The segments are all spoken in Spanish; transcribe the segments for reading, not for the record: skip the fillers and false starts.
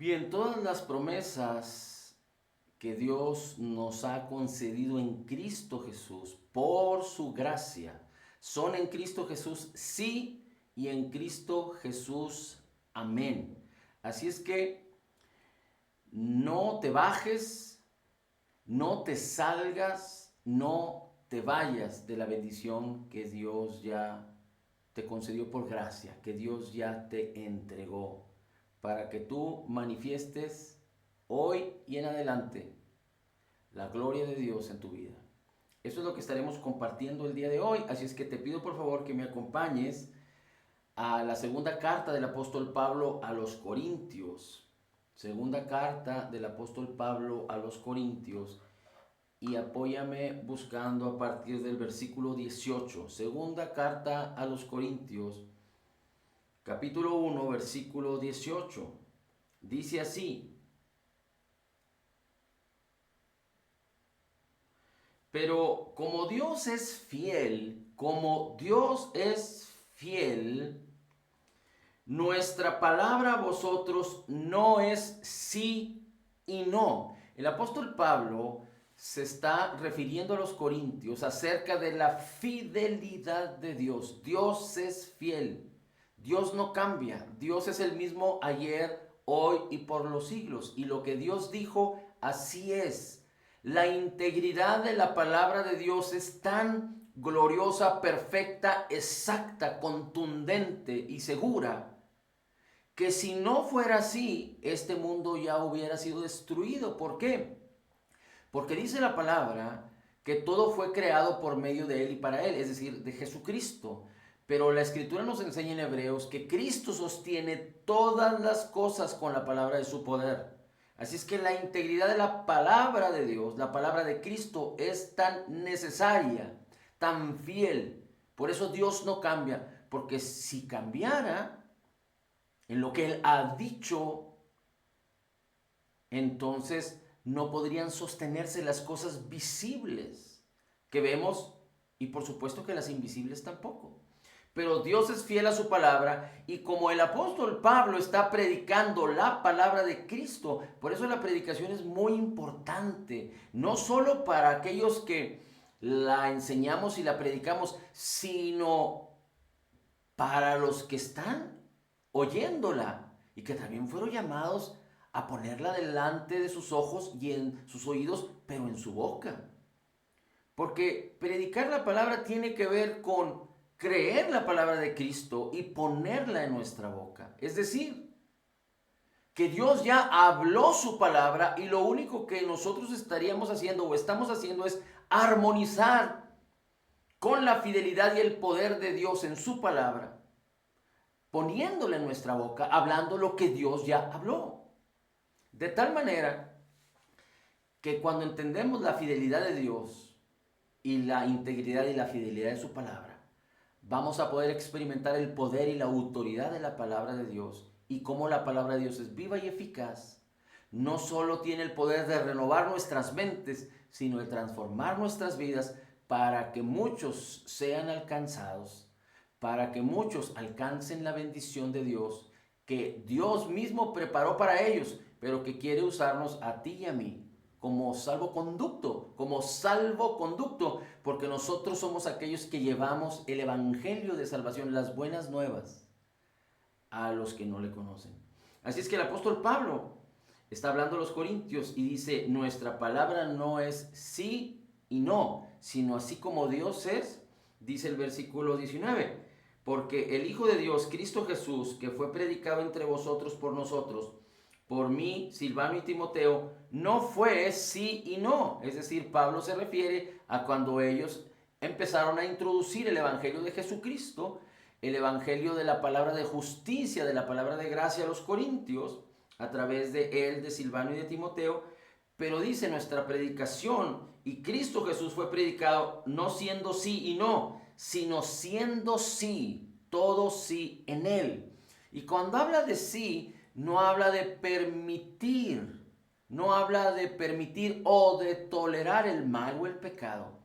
Bien, todas las promesas que Dios nos ha concedido en Cristo Jesús por su gracia son en Cristo Jesús sí y en Cristo Jesús amén. Así es que no te bajes, no te salgas, no te vayas de la bendición que Dios ya te concedió por gracia, que Dios ya te entregó, para que tú manifiestes hoy y en adelante la gloria de Dios en tu vida. Eso es lo que estaremos compartiendo el día de hoy, así es que te pido por favor que me acompañes a la segunda carta del apóstol Pablo a los Corintios. Segunda carta del apóstol Pablo a los Corintios, y apóyame buscando a partir del versículo 18. Segunda carta a los Corintios, capítulo 1, versículo 18. Dice así: pero como Dios es fiel, nuestra palabra a vosotros no es sí y no. El apóstol Pablo se está refiriendo a los corintios acerca de la fidelidad de Dios. Dios es fiel. Dios no cambia. Dios es el mismo ayer, hoy y por los siglos. Y lo que Dios dijo, así es. La integridad de la palabra de Dios es tan gloriosa, perfecta, exacta, contundente y segura, que si no fuera así, este mundo ya hubiera sido destruido. ¿Por qué? Porque dice la palabra que todo fue creado por medio de Él y para Él, es decir, de Jesucristo. Pero la Escritura nos enseña en Hebreos que Cristo sostiene todas las cosas con la palabra de su poder. Así es que la integridad de la palabra de Dios, la palabra de Cristo, es tan necesaria, tan fiel. Por eso Dios no cambia, porque si cambiara en lo que Él ha dicho, entonces no podrían sostenerse las cosas visibles que vemos, y por supuesto que las invisibles tampoco. Pero Dios es fiel a su palabra, y como el apóstol Pablo está predicando la palabra de Cristo, por eso la predicación es muy importante, no solo para aquellos que la enseñamos y la predicamos, sino para los que están oyéndola y que también fueron llamados a ponerla delante de sus ojos y en sus oídos, pero en su boca. Porque predicar la palabra tiene que ver con creer la palabra de Cristo y ponerla en nuestra boca. Es decir, que Dios ya habló su palabra y lo único que nosotros estaríamos haciendo o estamos haciendo es armonizar con la fidelidad y el poder de Dios en su palabra, poniéndole en nuestra boca, hablando lo que Dios ya habló. De tal manera que cuando entendemos la fidelidad de Dios y la integridad y la fidelidad de su palabra, vamos a poder experimentar el poder y la autoridad de la palabra de Dios, y cómo la palabra de Dios es viva y eficaz. No solo tiene el poder de renovar nuestras mentes, sino de transformar nuestras vidas para que muchos sean alcanzados, para que muchos alcancen la bendición de Dios, que Dios mismo preparó para ellos, pero que quiere usarnos a ti y a mí como salvoconducto, porque nosotros somos aquellos que llevamos el evangelio de salvación, las buenas nuevas, a los que no le conocen. Así es que el apóstol Pablo está hablando a los corintios y dice: nuestra palabra no es sí y no, sino así como Dios es, dice el versículo 19, porque el Hijo de Dios, Cristo Jesús, que fue predicado entre vosotros por nosotros, por mí, Silvano y Timoteo, no fue sí y no. Es decir, Pablo se refiere a cuando ellos empezaron a introducir el evangelio de Jesucristo, el evangelio de la palabra de justicia, de la palabra de gracia a los corintios, a través de él, de Silvano y de Timoteo. Pero dice: nuestra predicación y Cristo Jesús fue predicado no siendo sí y no, sino siendo sí, todo sí en él. Y cuando habla de sí, no habla de permitir, no habla de permitir o de tolerar el mal o el pecado,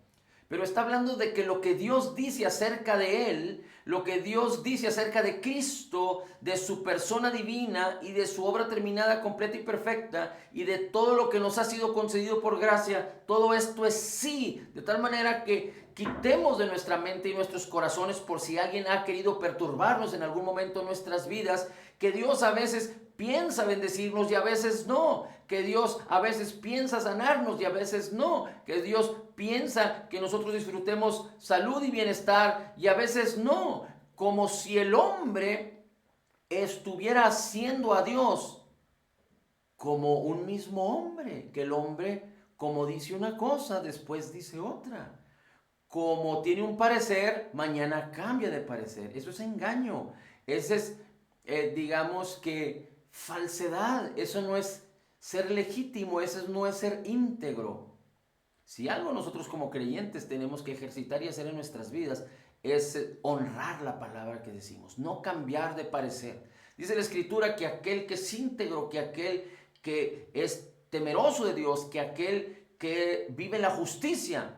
pero está hablando de que lo que Dios dice acerca de él lo que Dios dice acerca de Cristo, de su persona divina y de su obra terminada, completa y perfecta, y de todo lo que nos ha sido concedido por gracia, todo esto es sí, de tal manera que quitemos de nuestra mente y nuestros corazones, por si alguien ha querido perturbarnos en algún momento en nuestras vidas, que Dios a veces piensa bendecirnos y a veces no, que Dios a veces piensa sanarnos y a veces no, que Dios piensa que nosotros disfrutemos salud y bienestar y a veces no, como si el hombre estuviera haciendo a Dios como un mismo hombre, que el hombre, como dice una cosa, después dice otra. Como tiene un parecer, mañana cambia de parecer. Eso es engaño. Ese es, digamos que, falsedad. Eso no es ser legítimo, eso no es ser íntegro. Si algo nosotros como creyentes tenemos que ejercitar y hacer en nuestras vidas es honrar la palabra que decimos, no cambiar de parecer. Dice la Escritura que aquel que es íntegro, que aquel que es temeroso de Dios, que aquel que vive la justicia,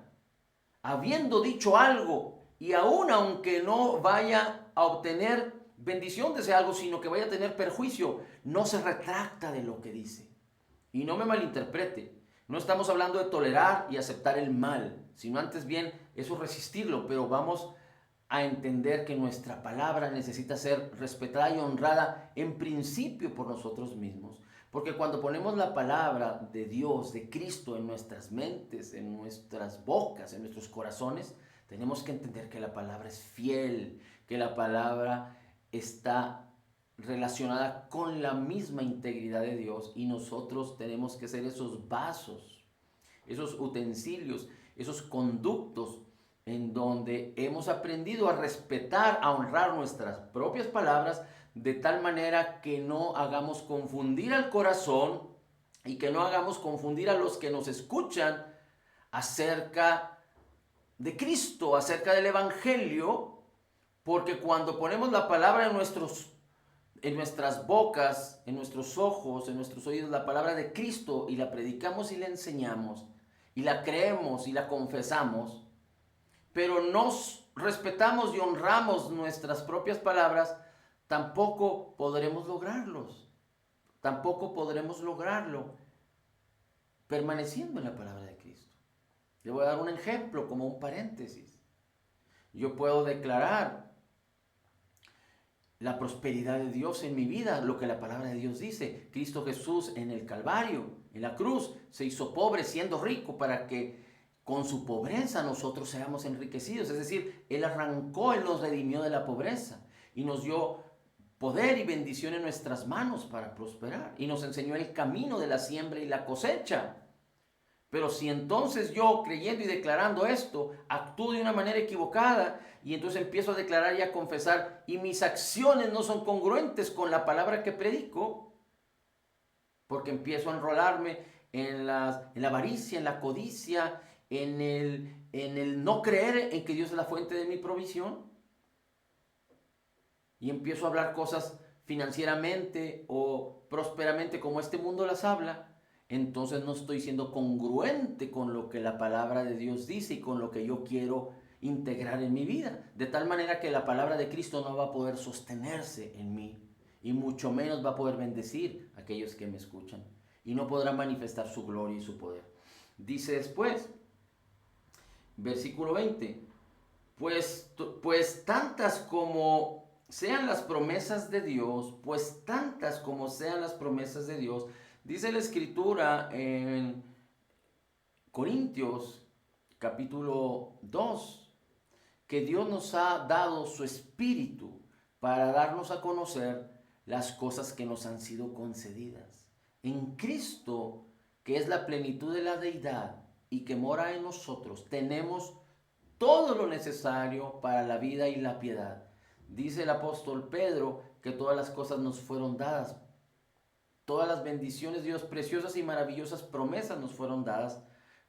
habiendo dicho algo, y aún aunque no vaya a obtener bendición de ese algo, sino que vaya a tener perjuicio, no se retracta de lo que dice. Y no me malinterprete, no estamos hablando de tolerar y aceptar el mal, sino antes bien eso resistirlo, pero vamos a entender que nuestra palabra necesita ser respetada y honrada en principio por nosotros mismos. Porque cuando ponemos la palabra de Dios, de Cristo en nuestras mentes, en nuestras bocas, en nuestros corazones, tenemos que entender que la palabra es fiel, que la palabra está relacionada con la misma integridad de Dios y nosotros tenemos que ser esos vasos, esos utensilios, esos conductos en donde hemos aprendido a respetar, a honrar nuestras propias palabras de tal manera que no hagamos confundir al corazón y que no hagamos confundir a los que nos escuchan acerca de Cristo, acerca del Evangelio, porque cuando ponemos la palabra en nuestras bocas, en nuestros ojos, en nuestros oídos, la palabra de Cristo y la predicamos y la enseñamos y la creemos y la confesamos, pero nos respetamos y honramos nuestras propias palabras, tampoco podremos lograrlos. Tampoco podremos lograrlo permaneciendo en la palabra de Cristo. Le voy a dar un ejemplo como un paréntesis. Yo puedo declarar la prosperidad de Dios en mi vida, lo que la palabra de Dios dice. Cristo Jesús en el Calvario, en la cruz, se hizo pobre siendo rico para que con su pobreza nosotros seamos enriquecidos. Es decir, Él arrancó, Él nos redimió de la pobreza y nos dio poder y bendición en nuestras manos para prosperar. Y nos enseñó el camino de la siembra y la cosecha. Pero si entonces yo, creyendo y declarando esto, actúo de una manera equivocada y entonces empiezo a declarar y a confesar y mis acciones no son congruentes con la palabra que predico, porque empiezo a enrolarme en la avaricia, en la codicia, en el no creer en que Dios es la fuente de mi provisión, y empiezo a hablar cosas financieramente o prósperamente como este mundo las habla, entonces no estoy siendo congruente con lo que la palabra de Dios dice y con lo que yo quiero integrar en mi vida. De tal manera que la palabra de Cristo no va a poder sostenerse en mí y mucho menos va a poder bendecir a aquellos que me escuchan y no podrá manifestar su gloria y su poder. Dice después, versículo 20, pues tantas como sean las promesas de Dios, pues tantas como sean las promesas de Dios, dice la Escritura en Corintios capítulo 2, que Dios nos ha dado su Espíritu para darnos a conocer las cosas que nos han sido concedidas. En Cristo, que es la plenitud de la deidad y que mora en nosotros, tenemos todo lo necesario para la vida y la piedad. Dice el apóstol Pedro que todas las cosas nos fueron dadas. Todas las bendiciones de Dios, preciosas y maravillosas promesas nos fueron dadas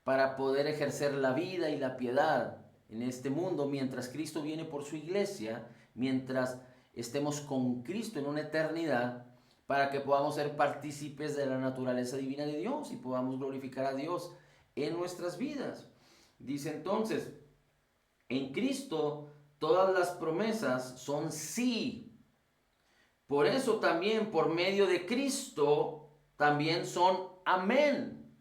para poder ejercer la vida y la piedad en este mundo mientras Cristo viene por su iglesia, mientras estemos con Cristo en una eternidad, para que podamos ser partícipes de la naturaleza divina de Dios y podamos glorificar a Dios en nuestras vidas. Dice entonces, en Cristo todas las promesas son sí. Por eso también por medio de Cristo también son amén.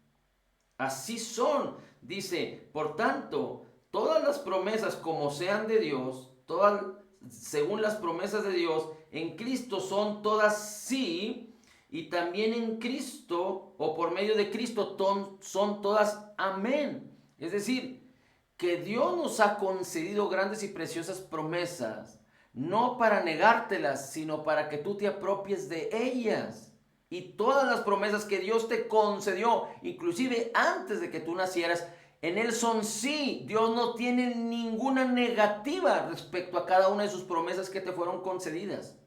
Así son. Dice, por tanto, todas las promesas como sean de Dios, todas según las promesas de Dios, en Cristo son todas sí, y también en Cristo o por medio de Cristo son todas amén. Es decir, que Dios nos ha concedido grandes y preciosas promesas, no para negártelas, sino para que tú te apropies de ellas. Y todas las promesas que Dios te concedió, inclusive antes de que tú nacieras, en Él son sí. Dios no tiene ninguna negativa respecto a cada una de sus promesas que te fueron concedidas.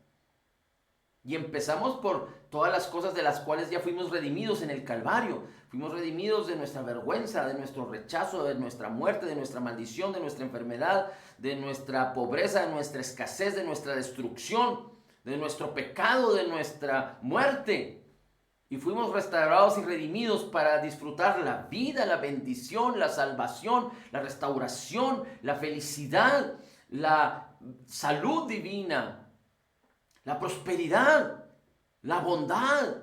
Y empezamos por todas las cosas de las cuales ya fuimos redimidos en el Calvario. Fuimos redimidos de nuestra vergüenza, de nuestro rechazo, de nuestra muerte, de nuestra maldición, de nuestra enfermedad, de nuestra pobreza, de nuestra escasez, de nuestra destrucción, de nuestro pecado, de nuestra muerte. Y fuimos restaurados y redimidos para disfrutar la vida, la bendición, la salvación, la restauración, la felicidad, la salud divina, la prosperidad, la bondad,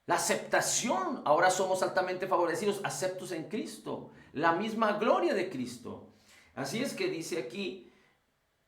la aceptación. Ahora somos altamente favorecidos, aceptos en Cristo, la misma gloria de Cristo. Así es que dice aquí,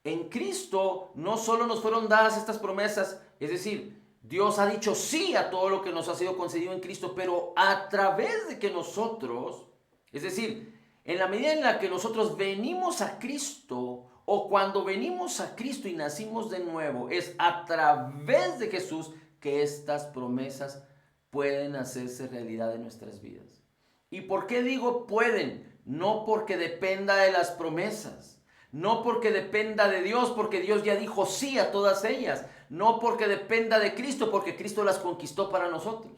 en Cristo no solo nos fueron dadas estas promesas, es decir, Dios ha dicho sí a todo lo que nos ha sido concedido en Cristo, pero a través de que nosotros, es decir, en la medida en la que nosotros venimos a Cristo, o cuando venimos a Cristo y nacimos de nuevo, es a través de Jesús que estas promesas pueden hacerse realidad en nuestras vidas. ¿Y por qué digo pueden? No porque dependa de las promesas, no porque dependa de Dios, porque Dios ya dijo sí a todas ellas, no porque dependa de Cristo, porque Cristo las conquistó para nosotros.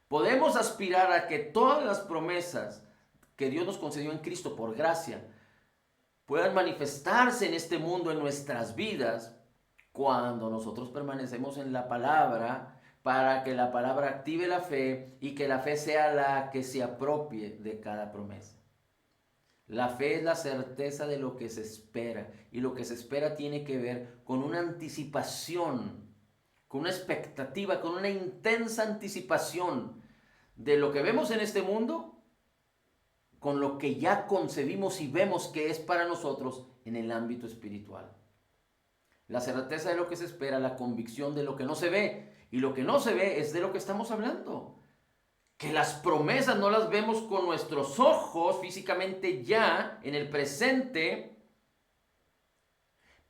Podemos aspirar a que todas las promesas que Dios nos concedió en Cristo por gracia puedan manifestarse en este mundo, en nuestras vidas, cuando nosotros permanecemos en la palabra, para que la palabra active la fe y que la fe sea la que se apropie de cada promesa. La fe es la certeza de lo que se espera, y lo que se espera tiene que ver con una anticipación, con una expectativa, con una intensa anticipación de lo que vemos en este mundo, con lo que ya concebimos y vemos que es para nosotros en el ámbito espiritual. La certeza de lo que se espera, la convicción de lo que no se ve, y lo que no se ve es de lo que estamos hablando. Que las promesas no las vemos con nuestros ojos físicamente ya, en el presente,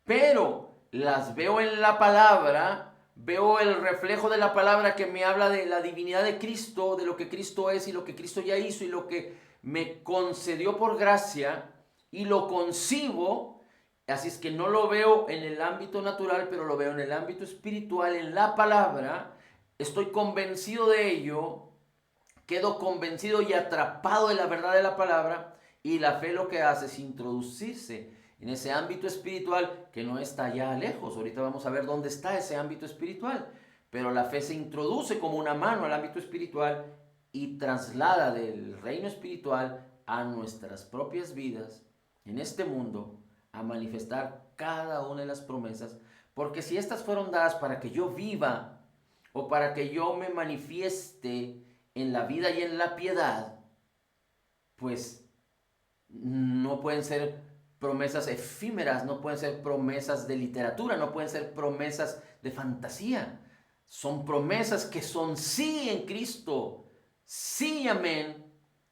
pero las veo en la palabra, veo el reflejo de la palabra que me habla de la divinidad de Cristo, de lo que Cristo es y lo que Cristo ya hizo y lo que me concedió por gracia, y lo concibo. Así es que no lo veo en el ámbito natural, pero lo veo en el ámbito espiritual, en la palabra. Estoy convencido de ello, quedo convencido y atrapado de la verdad de la palabra, y la fe lo que hace es introducirse en ese ámbito espiritual que no está allá lejos. Ahorita vamos a ver dónde está ese ámbito espiritual, pero la fe se introduce como una mano al ámbito espiritual y traslada del reino espiritual a nuestras propias vidas en este mundo, a manifestar cada una de las promesas, porque si estas fueron dadas para que yo viva o para que yo me manifieste en la vida y en la piedad, pues no pueden ser promesas efímeras, no pueden ser promesas de literatura, no pueden ser promesas de fantasía. Son promesas que son sí en Cristo, sí, amén,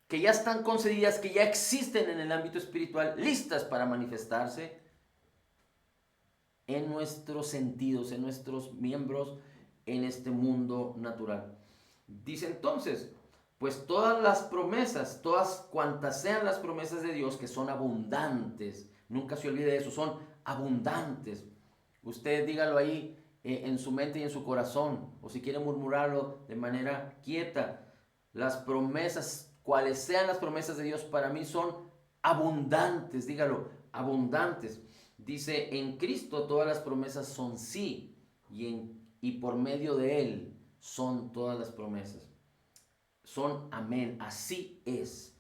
que ya están concedidas, que ya existen en el ámbito espiritual, listas para manifestarse en nuestros sentidos, en nuestros miembros, en este mundo natural. Dice entonces, pues todas las promesas, todas cuantas sean las promesas de Dios, que son abundantes, nunca se olvide de eso, son abundantes. Usted dígalo ahí en su mente y en su corazón, o si quiere murmurarlo de manera quieta. Las promesas, cuales sean las promesas de Dios, para mí son abundantes, dígalo, abundantes. Dice, en Cristo todas las promesas son sí, y por medio de Él son todas las promesas. Son amén, así es.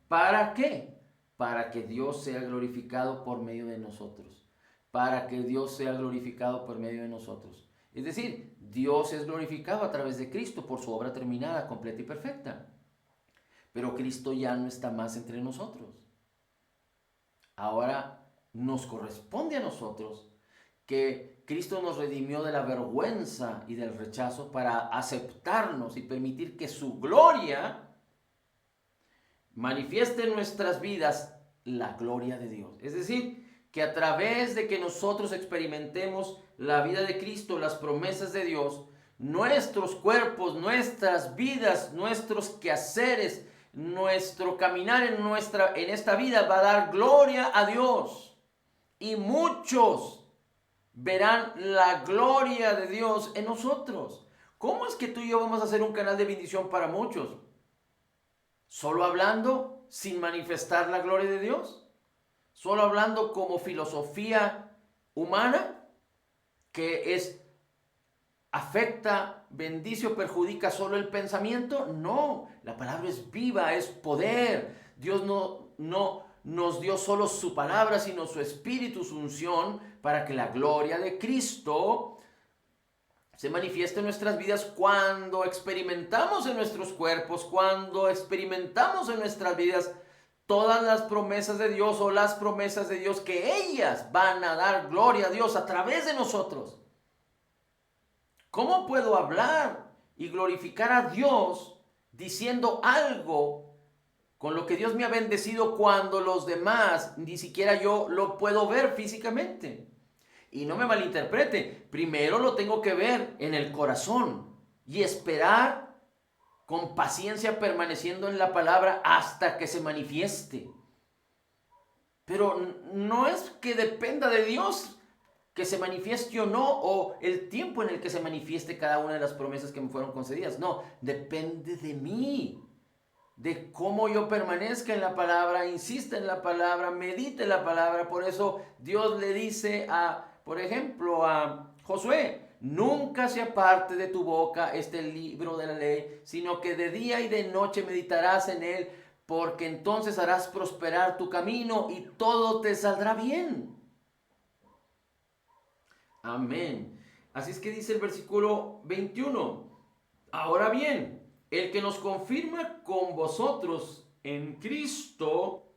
¿Para qué? para que Dios sea glorificado por medio de nosotros. Para que Dios sea glorificado por medio de nosotros. Es decir, Dios es glorificado a través de Cristo por su obra terminada, completa y perfecta. Pero Cristo ya no está más entre nosotros. Ahora nos corresponde a nosotros que Cristo nos redimió de la vergüenza y del rechazo para aceptarnos y permitir que su gloria manifieste en nuestras vidas la gloria de Dios. Es decir, que a través de que nosotros experimentemos la vida de Cristo, las promesas de Dios, nuestros cuerpos, nuestras vidas, nuestros quehaceres, nuestro caminar en esta vida va a dar gloria a Dios. Y muchos verán la gloria de Dios en nosotros. ¿Cómo es que tú y yo vamos a hacer un canal de bendición para muchos? ¿Solo hablando sin manifestar la gloria de Dios? ¿Solo hablando como filosofía humana que afecta, bendice o perjudica solo el pensamiento? No, la palabra es viva, es poder. Dios no nos dio solo su palabra, sino su espíritu, su unción, para que la gloria de Cristo se manifiesta en nuestras vidas cuando experimentamos en nuestros cuerpos, cuando experimentamos en nuestras vidas todas las promesas de Dios o las promesas de Dios, que ellas van a dar gloria a Dios a través de nosotros. ¿Cómo puedo hablar y glorificar a Dios diciendo algo con lo que Dios me ha bendecido cuando los demás ni siquiera yo lo puedo ver físicamente? Y no me malinterprete, primero lo tengo que ver en el corazón y esperar con paciencia permaneciendo en la palabra hasta que se manifieste. Pero no es que dependa de Dios que se manifieste o no, o el tiempo en el que se manifieste cada una de las promesas que me fueron concedidas. No, depende de mí, de cómo yo permanezca en la palabra, insista en la palabra, medite en la palabra. Por eso Dios le dice por ejemplo, a Josué: nunca se aparte de tu boca este libro de la ley, sino que de día y de noche meditarás en él, porque entonces harás prosperar tu camino y todo te saldrá bien. Amén. Así es que dice el versículo 21. Ahora bien, el que nos confirma con vosotros en Cristo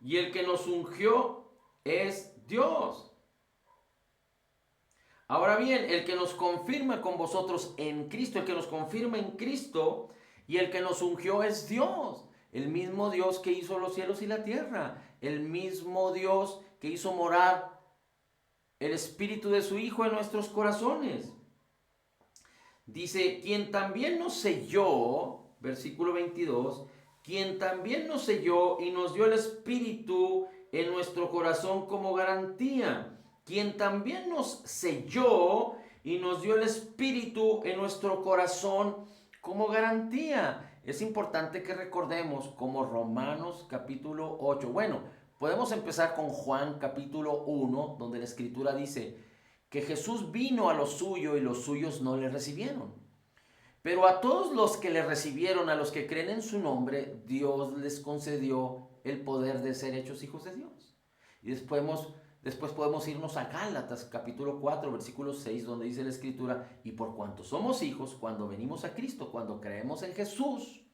y el que nos ungió es Dios. Ahora bien, el que nos confirma con vosotros en Cristo, el que nos confirma en Cristo y el que nos ungió es Dios. El mismo Dios que hizo los cielos y la tierra. El mismo Dios que hizo morar el Espíritu de su Hijo en nuestros corazones. Dice, quien también nos selló, versículo 22, quien también nos selló y nos dio el Espíritu en nuestro corazón como garantía. Quien también nos selló y nos dio el Espíritu en nuestro corazón como garantía. Es importante que recordemos como Romanos capítulo 8. Bueno, podemos empezar con Juan capítulo 1, donde la Escritura dice que Jesús vino a lo suyo y los suyos no le recibieron. Pero a todos los que le recibieron, a los que creen en su nombre, Dios les concedió el poder de ser hechos hijos de Dios. Y después podemos irnos a Gálatas capítulo 4, versículo 6, donde dice la Escritura: y por cuanto somos hijos, cuando venimos a Cristo, cuando creemos en Jesús,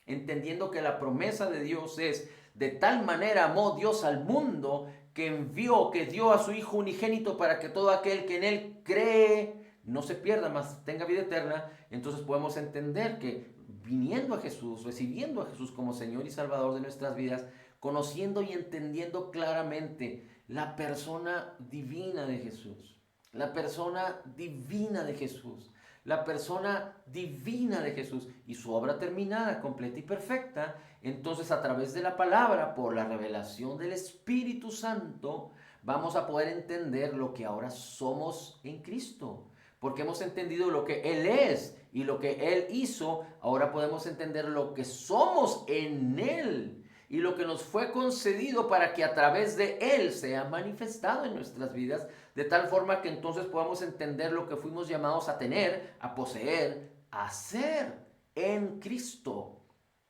entendiendo que la promesa de Dios es: de tal manera amó Dios al mundo que dio a su Hijo unigénito para que todo aquel que en Él cree no se pierda, mas tenga vida eterna. Entonces podemos entender que viniendo a Jesús, recibiendo a Jesús como Señor y Salvador de nuestras vidas, conociendo y entendiendo claramente la persona divina de Jesús, la persona divina de Jesús, la persona divina de Jesús y su obra terminada, completa y perfecta, entonces a través de la palabra, por la revelación del Espíritu Santo, vamos a poder entender lo que ahora somos en Cristo. Porque hemos entendido lo que Él es y lo que Él hizo, ahora podemos entender lo que somos en Él y lo que nos fue concedido para que a través de Él sea manifestado en nuestras vidas, de tal forma que entonces podamos entender lo que fuimos llamados a tener, a poseer, a ser en Cristo.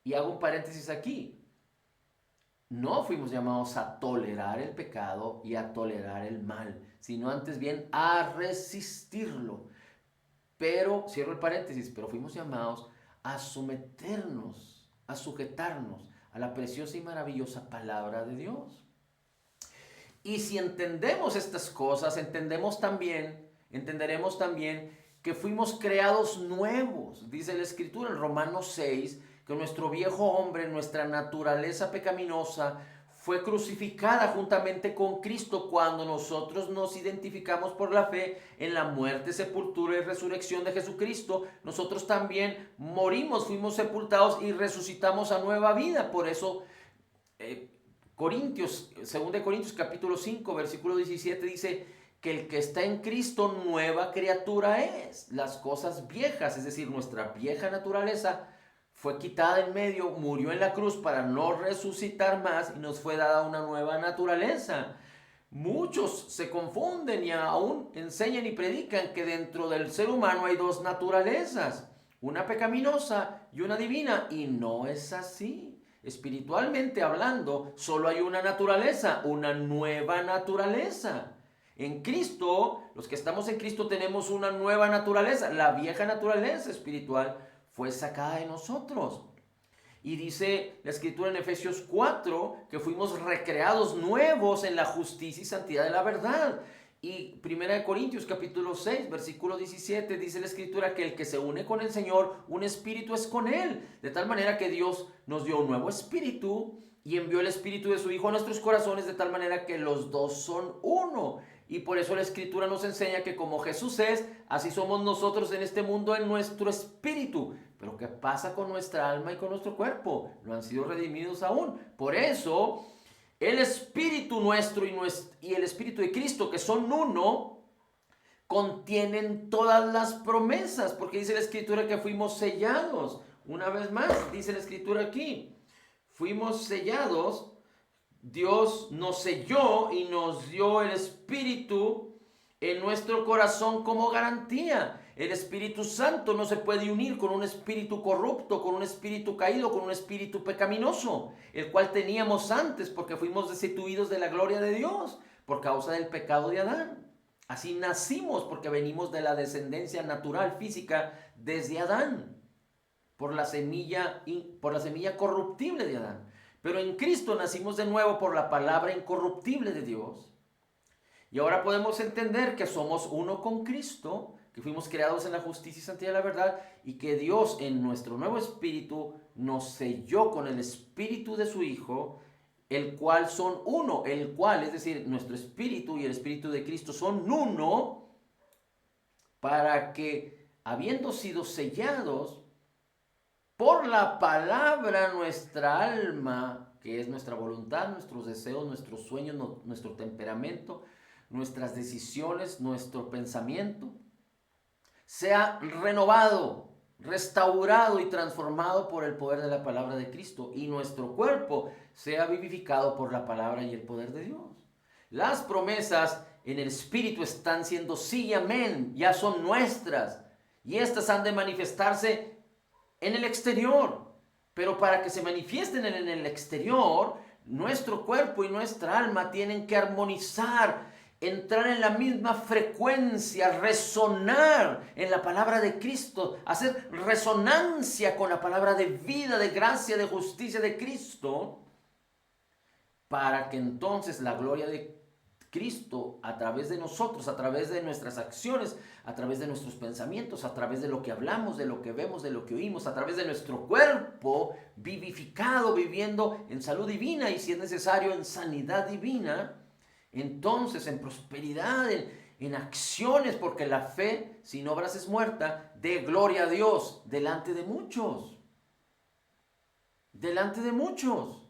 Y hago un paréntesis aquí. No fuimos llamados a tolerar el pecado y a tolerar el mal, sino antes bien a resistirlo. Pero, cierro el paréntesis, pero fuimos llamados a someternos, a sujetarnos a la preciosa y maravillosa palabra de Dios. Y si entendemos estas cosas, entenderemos también que fuimos creados nuevos. Dice la Escritura en Romanos 6, que nuestro viejo hombre, nuestra naturaleza pecaminosa, fue crucificada juntamente con Cristo cuando nosotros nos identificamos por la fe en la muerte, sepultura y resurrección de Jesucristo. Nosotros también morimos, fuimos sepultados y resucitamos a nueva vida. Por eso, Corintios, 2 Corintios capítulo 5, versículo 17 dice que el que está en Cristo nueva criatura es. Las cosas viejas, es decir, nuestra vieja naturaleza, fue quitada en medio, murió en la cruz para no resucitar más y nos fue dada una nueva naturaleza. Muchos se confunden y aún enseñan y predican que dentro del ser humano hay dos naturalezas, una pecaminosa y una divina, y no es así. Espiritualmente hablando, solo hay una naturaleza, una nueva naturaleza. En Cristo, los que estamos en Cristo tenemos una nueva naturaleza. La vieja naturaleza espiritual fue sacada de nosotros. Y dice la Escritura en Efesios 4 que fuimos recreados nuevos en la justicia y santidad de la verdad. Y 1 Corintios capítulo 6, versículo 17, dice la Escritura que el que se une con el Señor, un espíritu es con Él. De tal manera que Dios nos dio un nuevo espíritu y envió el espíritu de su Hijo a nuestros corazones, de tal manera que los dos son uno. Y por eso la Escritura nos enseña que como Jesús es, así somos nosotros en este mundo en nuestro espíritu. Pero ¿qué pasa con nuestra alma y con nuestro cuerpo? No han sido redimidos aún. Por eso, el espíritu nuestro y el espíritu de Cristo, que son uno, contienen todas las promesas. Porque dice la Escritura que fuimos sellados. Una vez más, dice la Escritura aquí. Fuimos sellados. Dios nos selló y nos dio el Espíritu en nuestro corazón como garantía. El Espíritu Santo no se puede unir con un espíritu corrupto, con un espíritu caído, con un espíritu pecaminoso, el cual teníamos antes porque fuimos destituidos de la gloria de Dios por causa del pecado de Adán. Así nacimos porque venimos de la descendencia natural, física, desde Adán, por la semilla corruptible de Adán. Pero en Cristo nacimos de nuevo por la palabra incorruptible de Dios. Y ahora podemos entender que somos uno con Cristo, que fuimos creados en la justicia y santidad de la verdad, y que Dios en nuestro nuevo espíritu nos selló con el espíritu de su Hijo, el cual son uno, el cual, es decir, nuestro espíritu y el espíritu de Cristo son uno, para que, habiendo sido sellados, por la palabra nuestra alma, que es nuestra voluntad, nuestros deseos, nuestros sueños, nuestro temperamento, nuestras decisiones, nuestro pensamiento, sea renovado, restaurado y transformado por el poder de la palabra de Cristo, y nuestro cuerpo sea vivificado por la palabra y el poder de Dios. Las promesas en el Espíritu están siendo sí y amén, ya son nuestras, y estas han de manifestarse en el exterior. Pero para que se manifiesten en el exterior, nuestro cuerpo y nuestra alma tienen que armonizar, entrar en la misma frecuencia, resonar en la palabra de Cristo, hacer resonancia con la palabra de vida, de gracia, de justicia de Cristo, para que entonces la gloria de Cristo a través de nosotros, a través de nuestras acciones, a través de nuestros pensamientos, a través de lo que hablamos, de lo que vemos, de lo que oímos, a través de nuestro cuerpo vivificado, viviendo en salud divina y si es necesario en sanidad divina, entonces en prosperidad, en acciones, porque la fe sin obras es muerta, dé gloria a Dios delante de muchos. Delante de muchos.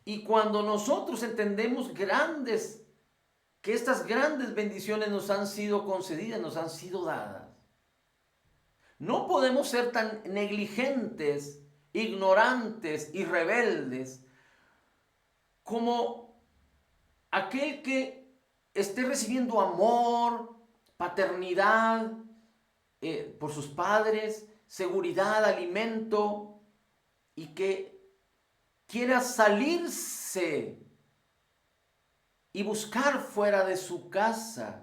Y cuando nosotros entendemos que estas grandes bendiciones nos han sido concedidas, nos han sido dadas, no podemos ser tan negligentes, ignorantes y rebeldes como aquel que esté recibiendo amor, paternidad por sus padres, seguridad, alimento, y que quiera salirse y buscar fuera de su casa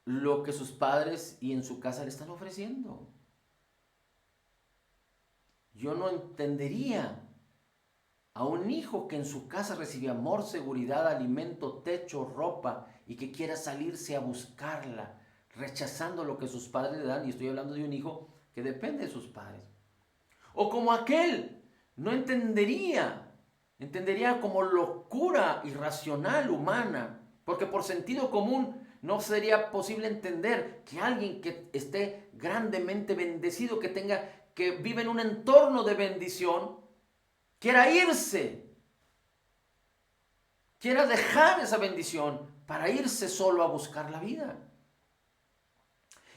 lo que sus padres y en su casa le están ofreciendo. Yo no entendería a un hijo que en su casa recibe amor, seguridad, alimento, techo, ropa y que quiera salirse a buscarla, rechazando lo que sus padres le dan. Y estoy hablando de un hijo que depende de sus padres. O como aquel, no entendería como locura irracional humana, porque por sentido común no sería posible entender que alguien que esté grandemente bendecido, que vive en un entorno de bendición, quiera irse, quiera dejar esa bendición para irse solo a buscar la vida.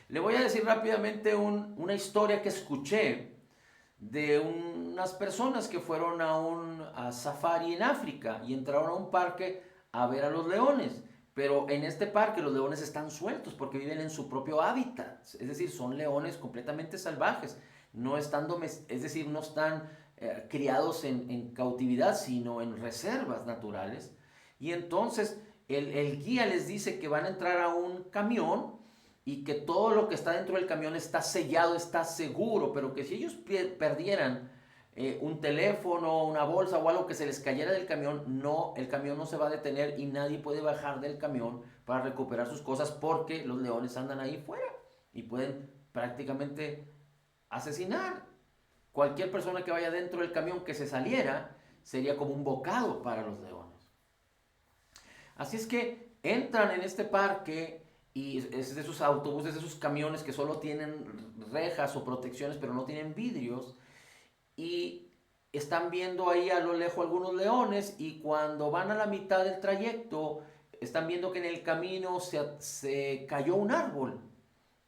Le voy a decir rápidamente una historia que escuché de unas personas que fueron a safari en África y entraron a un parque a ver a los leones. Pero en este parque los leones están sueltos porque viven en su propio hábitat. Es decir, son leones completamente salvajes. No están es decir, no están criados en cautividad, sino en reservas naturales. Y entonces el guía les dice que van a entrar a un camión y que todo lo que está dentro del camión está sellado, está seguro, pero que si ellos perdieran un teléfono, una bolsa o algo que se les cayera del camión, el camión no se va a detener y nadie puede bajar del camión para recuperar sus cosas porque los leones andan ahí fuera y pueden prácticamente asesinar. Cualquier persona que vaya dentro del camión que se saliera sería como un bocado para los leones. Así es que entran en este parque y es de esos autobuses, de esos camiones que solo tienen rejas o protecciones pero no tienen vidrios, y están viendo ahí a lo lejos algunos leones, y cuando van a la mitad del trayecto están viendo que en el camino se cayó un árbol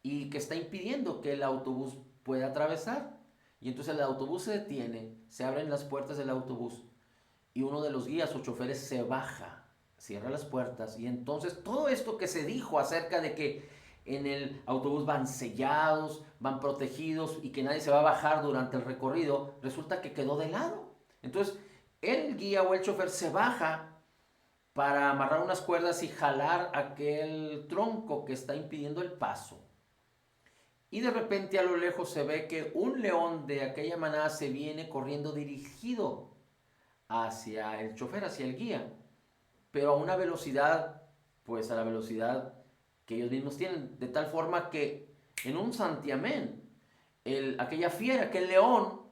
y que está impidiendo que el autobús pueda atravesar. Y entonces el autobús se detiene, se abren las puertas del autobús y uno de los guías o choferes se baja, cierra las puertas, y entonces todo esto que se dijo acerca de que en el autobús van sellados, van protegidos y que nadie se va a bajar durante el recorrido, resulta que quedó de lado. Entonces el guía o el chofer se baja para amarrar unas cuerdas y jalar aquel tronco que está impidiendo el paso. Y de repente a lo lejos se ve que un león de aquella manada se viene corriendo dirigido hacia el chofer, hacia el guía, pero a una velocidad, pues a la velocidad que ellos mismos tienen, de tal forma que en un santiamén, aquella fiera, aquel león,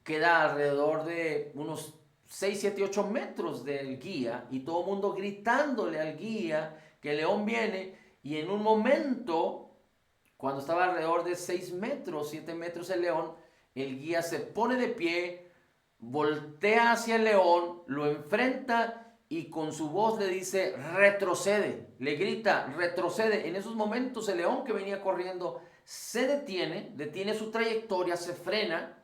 queda alrededor de unos 6, 7, 8 metros del guía, y todo el mundo gritándole al guía que el león viene, y en un momento, cuando estaba alrededor de 6 metros, 7 metros el león, el guía se pone de pie, voltea hacia el león, lo enfrenta y con su voz le dice: retrocede, le grita: retrocede. En esos momentos el león que venía corriendo se detiene su trayectoria, se frena.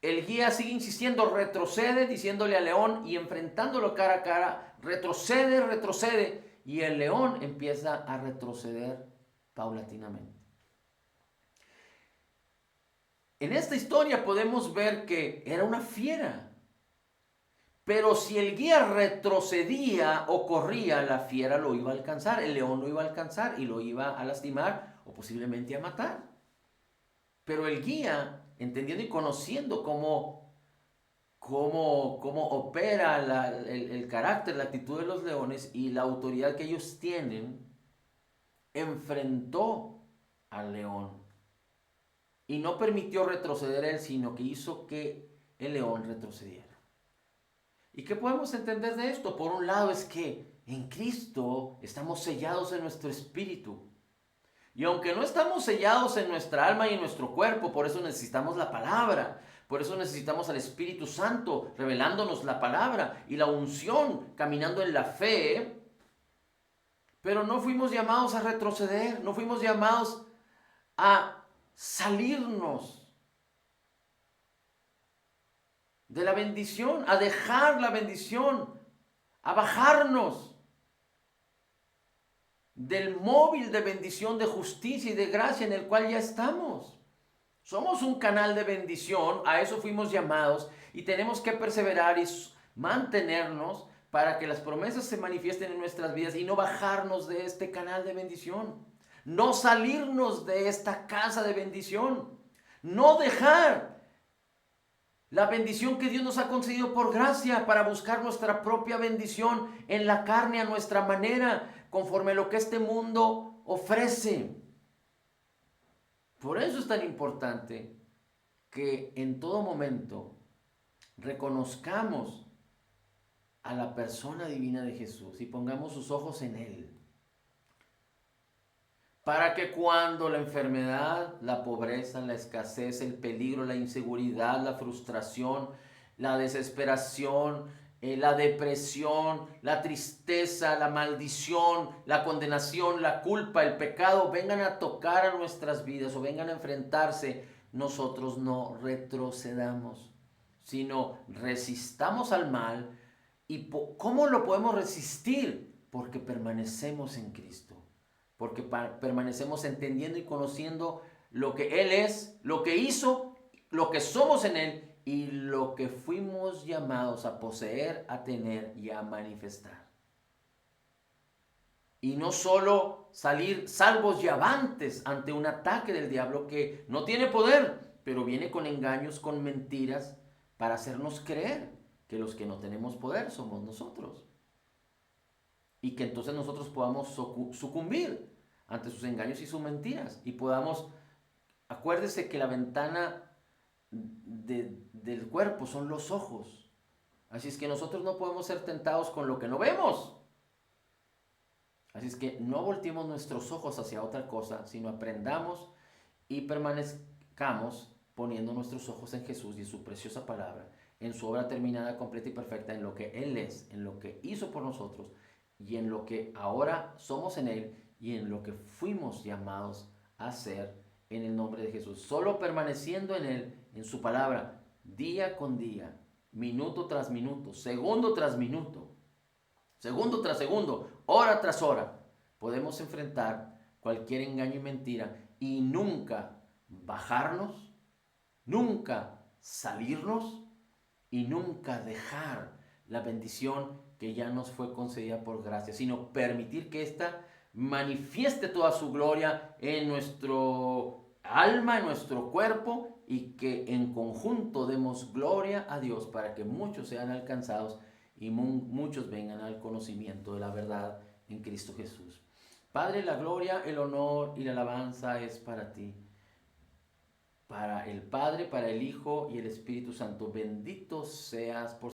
El guía sigue insistiendo: retrocede, diciéndole al león y enfrentándolo cara a cara: retrocede, retrocede. Y el león empieza a retroceder paulatinamente. En esta historia podemos ver que era una fiera. Pero si el guía retrocedía o corría, la fiera lo iba a alcanzar, el león lo iba a alcanzar y lo iba a lastimar o posiblemente a matar. Pero el guía, entendiendo y conociendo cómo opera el carácter, la actitud de los leones y la autoridad que ellos tienen, enfrentó al león y no permitió retroceder a él, sino que hizo que el león retrocediera. ¿Y qué podemos entender de esto? Por un lado es que en Cristo estamos sellados en nuestro espíritu. Y aunque no estamos sellados en nuestra alma y en nuestro cuerpo, por eso necesitamos la palabra. Por eso necesitamos al Espíritu Santo revelándonos la palabra y la unción, caminando en la fe. Pero no fuimos llamados a retroceder, no fuimos llamados a salirnos de la bendición, a dejar la bendición, a bajarnos del móvil de bendición, de justicia y de gracia en el cual ya estamos. Somos un canal de bendición, a eso fuimos llamados y tenemos que perseverar y mantenernos para que las promesas se manifiesten en nuestras vidas y no bajarnos de este canal de bendición, no salirnos de esta casa de bendición, no dejar la bendición que Dios nos ha concedido por gracia para buscar nuestra propia bendición en la carne a nuestra manera, conforme a lo que este mundo ofrece. Por eso es tan importante que en todo momento reconozcamos a la persona divina de Jesús y pongamos sus ojos en Él. Para que cuando la enfermedad, la pobreza, la escasez, el peligro, la inseguridad, la frustración, la desesperación, la depresión, la tristeza, la maldición, la condenación, la culpa, el pecado vengan a tocar a nuestras vidas o vengan a enfrentarse, nosotros no retrocedamos, sino resistamos al mal. ¿Y cómo lo podemos resistir? Porque permanecemos en Cristo, porque permanecemos entendiendo y conociendo lo que Él es, lo que hizo, lo que somos en Él y lo que fuimos llamados a poseer, a tener y a manifestar. Y no solo salir salvos y avantes ante un ataque del diablo que no tiene poder, pero viene con engaños, con mentiras, para hacernos creer que los que no tenemos poder somos nosotros. Y que entonces nosotros podamos sucumbir ante sus engaños y sus mentiras. Y podamos, acuérdese que la ventana del cuerpo son los ojos. Así es que nosotros no podemos ser tentados con lo que no vemos. Así es que no volteemos nuestros ojos hacia otra cosa, sino aprendamos y permanezcamos poniendo nuestros ojos en Jesús y en su preciosa palabra, en su obra terminada, completa y perfecta, en lo que Él es, en lo que hizo por nosotros y en lo que ahora somos en Él y en lo que fuimos llamados a ser en el nombre de Jesús. Solo permaneciendo en Él, en su palabra, día con día, minuto tras minuto, segundo tras minuto, segundo tras segundo, hora tras hora, podemos enfrentar cualquier engaño y mentira y nunca bajarnos, nunca salirnos y nunca dejar la bendición que ya nos fue concedida por gracia, sino permitir que ésta manifieste toda su gloria en nuestro alma, en nuestro cuerpo y que en conjunto demos gloria a Dios para que muchos sean alcanzados y muchos vengan al conocimiento de la verdad en Cristo Jesús. Padre, la gloria, el honor y la alabanza es para ti, para el Padre, para el Hijo y el Espíritu Santo. Bendito seas por